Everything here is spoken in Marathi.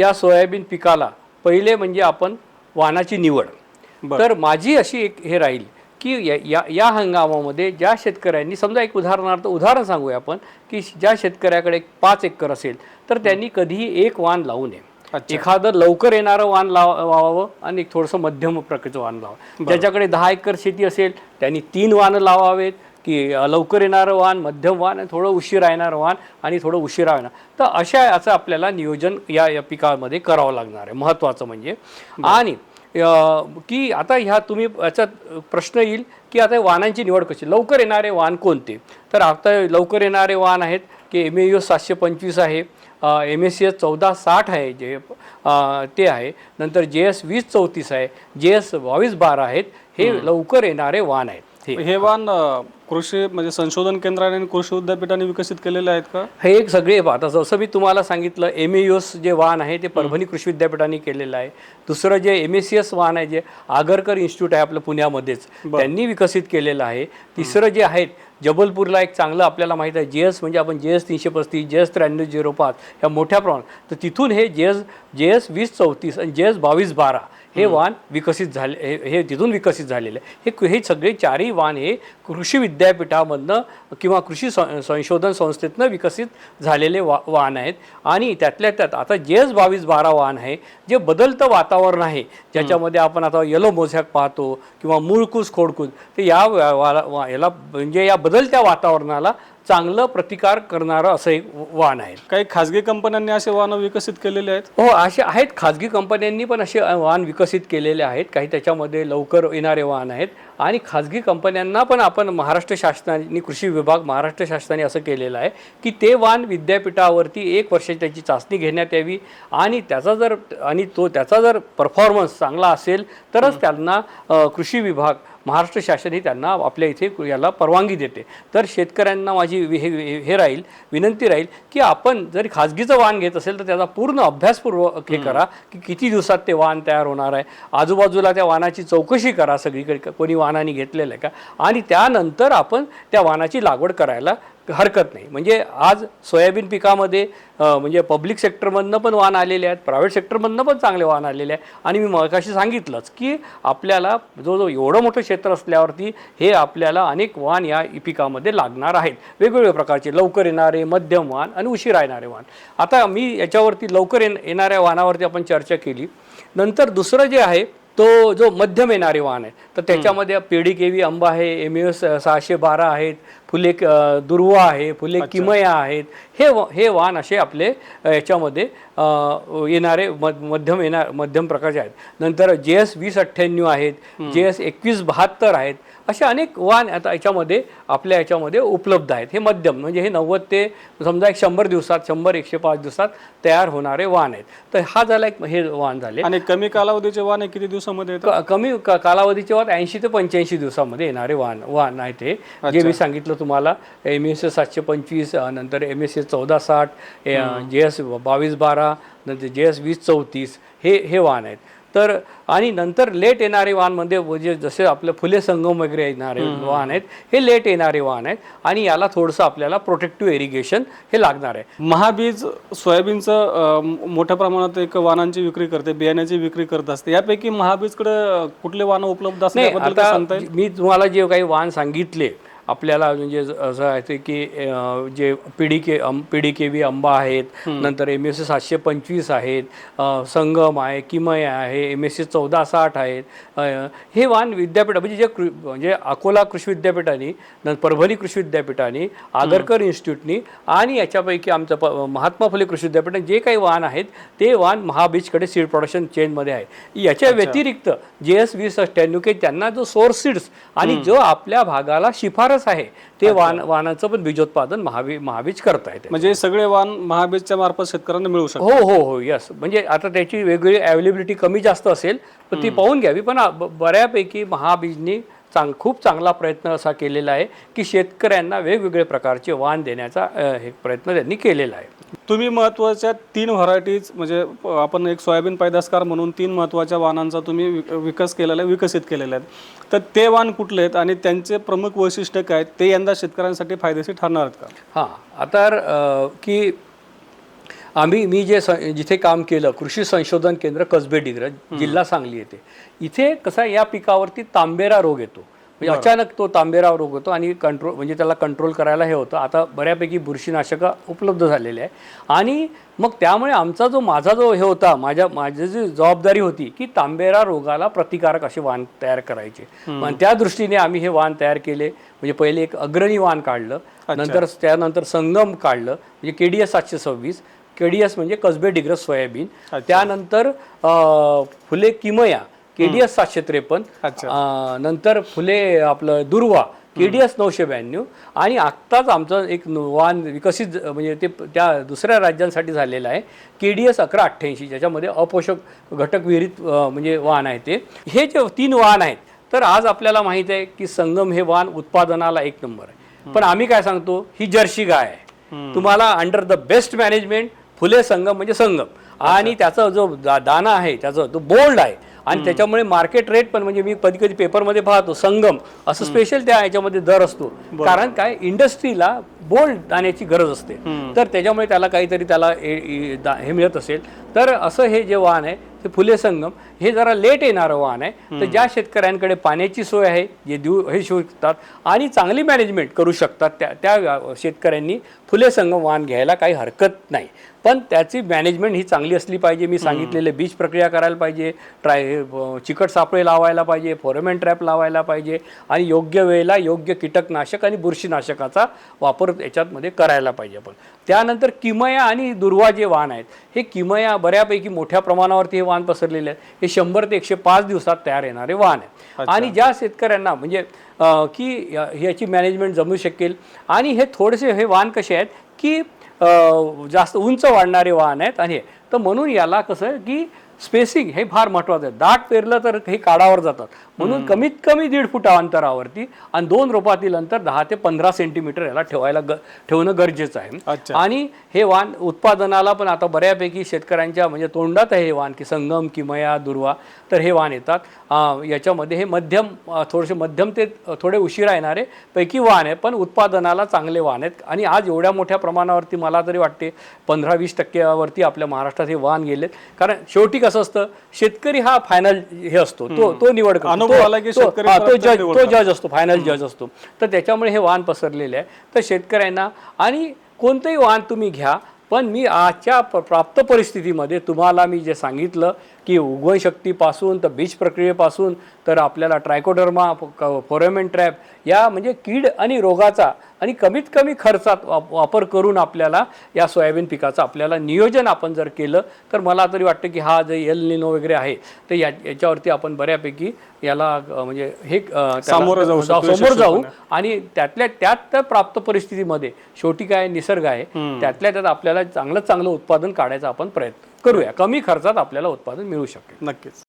या सोयाबीन पिकाला पहिले म्हणजे आपण वाणाची निवड. तर माझी अशी एक हे राहील की या हंगामामध्ये ज्या शेतकऱ्यांनी समजा एक उदाहरण सांगूया आपण की ज्या शेतकऱ्याकडे 5 एकर असेल तर त्यांनी कधीही एक वाण लावू नये. एखादं लवकर येणारं वाण लावावं आणि एक थोडंसं मध्यम प्रकारचं वाण लावावं. ज्याच्याकडे 10 एकर शेती असेल त्यांनी 3 वाणं लावावेत की लवकर येणारं वाण, मध्यम वाण आणि थोडं उशिरा येणारं वाण आणि थोडं उशिरा येणार. तर अशा याचं आपल्याला नियोजन या पिकामध्ये करावं लागणार आहे. महत्त्वाचं म्हणजे आणि की आता ह्या तुम्ही याच्यात प्रश्न येईल की आता वाणांची निवड कशी, लवकर येणारे वाण कोणते. तर आता लवकर येणारे वाण आहेत की MEOS 725 आहे, MSCS 1460 आहे जे ते आहे, नंतर JS 2034 आहे, JS 2212 आहेत. हे लवकर येणारे वाण आहेत. हे वाण कृषी म्हणजे संशोधन केंद्राने आणि कृषी विद्यापीठाने विकसित केलेले आहेत का? हे एक सगळे आता जसं मी तुम्हाला सांगितलं MEOS जे वाण आहे ते परभणी कृषी विद्यापीठाने केलेलं आहे. दुसरं जे MSCS वाण आहे जे आगरकर इन्स्टिट्यूट आहे आपलं पुण्यामध्येच त्यांनी विकसित केलेलं आहे. तिसरं जे आहेत जबलपूरला एक चांगलं आपल्याला माहीत आहे JS म्हणजे आपण JS 335, JS 9305 ह्या मोठ्या प्रमाणात, तर तिथून हे JS 2034 आणि JS 2212 हे वाण विकसित झाले, हे तिथून विकसित झालेले हे सगळे चारही वाण हे कृषी विद्यापीठामधनं किंवा कृषी संशोधन संस्थेतनं विकसित झालेले वाण आहेत. आणि त्यातल्या त्यात आता JS 2212 वाण आहे जे बदलतं वातावरण आहे, ज्याच्यामध्ये आपण आता येलो मोझॅक पाहतो किंवा मूळकूस खोडकूस, तर याला म्हणजे या बदलत्या वातावरणाला चांगलं प्रतिकार करणारं असं एक वाण आहे. काही खाजगी कंपन्यांनी असे वाण विकसित केलेले आहेत? हो, असे आहेत. खाजगी कंपन्यांनी पण असे वाण विकसित केलेले आहेत. काही त्याच्यामध्ये लवकर येणारे वाण आहेत आणि खाजगी कंपन्यांना पण आपण महाराष्ट्र शासनाने कृषी विभाग महाराष्ट्र शासनाने असं केलेलं आहे की ते वाण विद्यापीठावरती 1 वर्षाची त्याची चाचणी घेण्यात यावी आणि त्याचा जर परफॉर्मन्स चांगला असेल तरच त्यांना कृषी विभाग महाराष्ट्र शासन ही त्यांना आपल्या इथे याला परवानगी देते. तर शेतकऱ्यांना माझी हे राहील विनंती राहील की आपण जरी खाजगीचं वाण घेत असेल तर त्याचा पूर्ण अभ्यासपूर्वक हे करा की किती दिवसात ते वाण तयार होणार आहे. आजूबाजूला त्या वाणाची चौकशी करा सगळीकडे कोणी वाणाने घेतलेलं आहे का, आणि त्यानंतर आपण त्या वाणाची लागवड करायला हरकत नाही. म्हणजे आज सोयाबीन पिकामध्ये म्हणजे पब्लिक सेक्टरमधनं पण वाण आलेले आहेत, प्रायव्हेट सेक्टरमधनं पण चांगले वाण आलेले आहे. आणि मी मगाशी सांगितलंच की आपल्याला जो एवढं मोठं क्षेत्र असल्यावरती हे आपल्याला अनेक वाण या पिकामध्ये लागणार आहेत, वेगवेगळ्या प्रकारचे लवकर येणारे, मध्यम वाण आणि उशिरा येणारे वाण. आता मी याच्यावरती लवकर येणाऱ्या वाणावरती आपण चर्चा केली. नंतर दुसरं जे आहे तो जो मध्यम येणारे वाण आहे तर त्याच्यामध्ये PDKV आंबा आहे, MEOS 612 आहेत, फुले दुर्वा आहे, फुले किमया आहेत. हे वाण असे आपले याच्यामध्ये येणारे मध्यम प्रकारचे आहेत. नंतर JS 2098 आहेत, JS 2172 आहेत. असे अनेक वाण आता याच्यामध्ये आपल्या याच्यामध्ये उपलब्ध आहेत. हे मध्यम म्हणजे हे 90 ते समजा 100 दिवसात 100-105 दिवसात तयार होणारे वाण आहेत. तर हा झाला एक हे वाण झाले. आणि कमी कालावधीचे वाण किती दिवसामध्ये कमी कालावधीचे वाण 80 ते 85 दिवसामध्ये येणारे वाण आहेत. हे जे मी सांगितलं तुम्हाला MSCS 725, नंतर MSCS 1460, JS 2212, नंतर JS 2034 हे वाण आहेत. तर आणि नंतर लेट येणारे वाणमध्ये म्हणजे जसे आपले फुले संगम वगैरे येणारे वाण आहेत हे लेट येणारे वाण आहेत आणि याला थोडंसं आपल्याला प्रोटेक्टिव्ह इरिगेशन हे लागणार आहे. महाबीज सोयाबीनचं मोठ्या प्रमाणात एक वाणांची विक्री करते, बियाण्याची विक्री करत असते. यापैकी महाबीजकडे कुठले वाण उपलब्ध असते? आता मी तुम्हाला जे काही वाण सांगितले आपल्याला म्हणजे असं आहे की जे PDKV आंबा आहेत, नंतर MSCS 725 आहेत, संगम आहे, किमया आहे, MSCS 1460 आहेत. हे वाण विद्यापीठ म्हणजे अकोला कृषी विद्यापीठाने, परभणी कृषी विद्यापीठाने, आगरकर इन्स्टिट्यूटनी आणि याच्यापैकी आमचं महात्मा फुले कृषी विद्यापीठाने जे काही वाण आहेत ते वाण महाबीजकडे सीड प्रोडक्शन चेनमध्ये आहे. याच्या व्यतिरिक्त JS 2098 त्यांना जो सोर्स सीड्स आणि जो आपल्या भागाला शिफारस आहे ते वाणाचं पण बीजोत्पादन महाबीज करतायत. म्हणजे सगळे वाण महाबीजच्या मार्फत शेतकऱ्यांना मिळू शकतात? हो हो हो, यस. म्हणजे आता त्याची वेगळी अवेलेबिलिटी कमी जास्त असेल तर ती पाहून घ्यावी, पण बऱ्यापैकी महाबीजनी खूप चांगला प्रयत्न असा केलेला आहे की शेतकऱ्यांना वेगवेगळे प्रकारचे वाण देण्याचा हे प्रयत्न त्यांनी केलेला आहे. तुम्ही महत्त्वाच्या 3 व्हरायटीज म्हणजे आपण एक सोयाबीन पैदासकार म्हणून 3 महत्त्वाच्या वाणांचा तुम्ही विकसित केलेला आहे. तर ते वाण कुठले आहेत आणि त्यांचे प्रमुख वैशिष्ट्य काय ते यंदा शेतकऱ्यांसाठी फायदेशीर ठरणार आहेत का? हां, आता की मी जिथे काम केलं कृषी संशोधन केंद्र कसबे डिग्रज जिल्हा सांगली येथे, इथे कसा या पिकावरती तांबेरा रोग येतो. म्हणजे अचानक तो तांबेरा रोग होतो आणि म्हणजे त्याला कंट्रोल करायला हे होतं. आता बऱ्यापैकी बुरशीनाशकं उपलब्ध झालेले आहे आणि मग त्यामुळे माझा जो हे होता माझी जी जबाबदारी होती की तांबेरा रोगाला प्रतिकारक असे वाण तयार करायचे. आणि त्या दृष्टीने आम्ही हे वाण तयार केले. म्हणजे पहिले एक अग्रणी वाण काढलं, त्यानंतर संगम काढलं म्हणजे KDS 726, KDS म्हणजे कसबे डिग्रज सोयाबीन, त्यानंतर फुले किमया KDS 753, नंतर फुले आपलं दुर्वा KDS 992 आणि आत्ताच आमचं एक वाण विकसित म्हणजे ते त्या दुसऱ्या राज्यांसाठी झालेलं आहे KDS 1188, ज्याच्यामध्ये अपोषक घटक विहिरीत म्हणजे वाण आहे ते. हे जे 3 वाण आहेत, तर आज आपल्याला माहीत आहे की संगम हे वाण उत्पादनाला 1 नंबर आहे. पण आम्ही काय सांगतो, ही जर्सी गाय आहे. तुम्हाला अंडर द बेस्ट मॅनेजमेंट फुले संगम म्हणजे संगम आणि त्याचा जो दाना आहे त्याचा तो बोल्ड आहे आणि त्याच्यामुळे मार्केट रेट पण म्हणजे मी कधी कधी पेपरमध्ये पाहतो संगम असं स्पेशल त्या ह्याच्यामध्ये दर असतो. कारण काय, इंडस्ट्रीला बोल्ड दाण्याची गरज असते, तर त्याच्यामुळे त्याला काहीतरी त्याला हे मिळत असेल. तर असं हे जे वाण आहे ते फुले संगम हे जरा लेट येणारं वाण आहे. तर ज्या शेतकऱ्यांकडे पाण्याची सोय आहे, जे हे शकतात आणि चांगली मॅनेजमेंट करू शकतात, त्या शेतकऱ्यांनी फुले संगम वाण घ्यायला काही हरकत नाही. पण त्याची मॅनेजमेंट ही चांगली असली पाहिजे. मी सांगितलेले बीज प्रक्रिया करायला पाहिजे, चिकट सापळे लावायला पाहिजे, फोरेमेन ट्रॅप लावायला पाहिजे आणि योग्य वेळेला योग्य कीटकनाशक आणि बुरशीनाशकाचा वापर याच्यामध्ये करायला पाहिजे आपण. त्यानंतर किमया आणि दुर्वा जे वाण आहेत, हे किमया बऱ्यापैकी मोठ्या प्रमाणावरती हे वाण पसरलेले आहेत. हे 100 ते 105 दिवसात तयार येणारे वाण आहेत आणि ज्या शेतकऱ्यांना म्हणजे की ह्याची मॅनेजमेंट जमू शकेल. आणि हे थोडेसे हे वाण कसे आहेत की जास्त उंच वाढणारे वाहन आहेत आणि तर म्हणून याला कसं की स्पेसिंग हे फार महत्त्वाचं आहे. दाट पेरलं तर हे काढावर जातात, म्हणून कमीत कमी 1.5 फूट अंतरावरती आणि 2 रोपातील अंतर 10 ते 15 सेंटीमीटर याला ठेवणं गरजेचं आहे. आणि हे वाण उत्पादनाला पण आता बऱ्यापैकी शेतकऱ्यांच्या म्हणजे तोंडात आहे हे वाण की संगम, किमया, दुर्वा, तर हे वाण येतात. याच्यामध्ये हे मध्यम ते थोडे उशिरा येणारे पैकी वाण आहे, पण उत्पादनाला चांगले वाण आहेत. आणि आज एवढ्या मोठ्या प्रमाणावरती मला तरी वाटते 15-20% आपल्या महाराष्ट्रात हे वाण गेलेत. कारण शेवटी कसं असतं, शेतकरी हा फायनल हे असतो, तो निवड करतो, तो जज असतो, फायनल जज असतो. तर त्याच्यामुळे हे वाण पसरलेले आहे. तर शेतकऱ्यांना आणि कोणतंही वाण तुम्ही घ्या, पण मी आजच्या प्राप्त परिस्थितीमध्ये तुम्हाला मी जे सांगितलं की उगवण शक्तीपासून तर बीज प्रक्रियेपासून तर आपल्याला ट्रायकोडर्मा, फोरेमेन ट्रॅप या म्हणजे कीड आणि रोगाचा आणि कमीत कमी खर्चात वापर करून आपल्याला या सोयाबीन पिकाचं आपल्याला नियोजन आपण जर केलं तर मला तरी वाटतं की हा जे एल निनो वगैरे आहे तर याच्यावरती आपण बऱ्यापैकी याला म्हणजे हे समोर जाऊ आणि त्यात प्राप्त परिस्थितीमध्ये शेवटी काय निसर्ग आहे, त्यात आपल्याला चांगलं उत्पादन काढायचा आपण प्रयत्न करूया. कमी खर्चात आपल्याला उत्पादन मिळू शकेल. नक्कीच.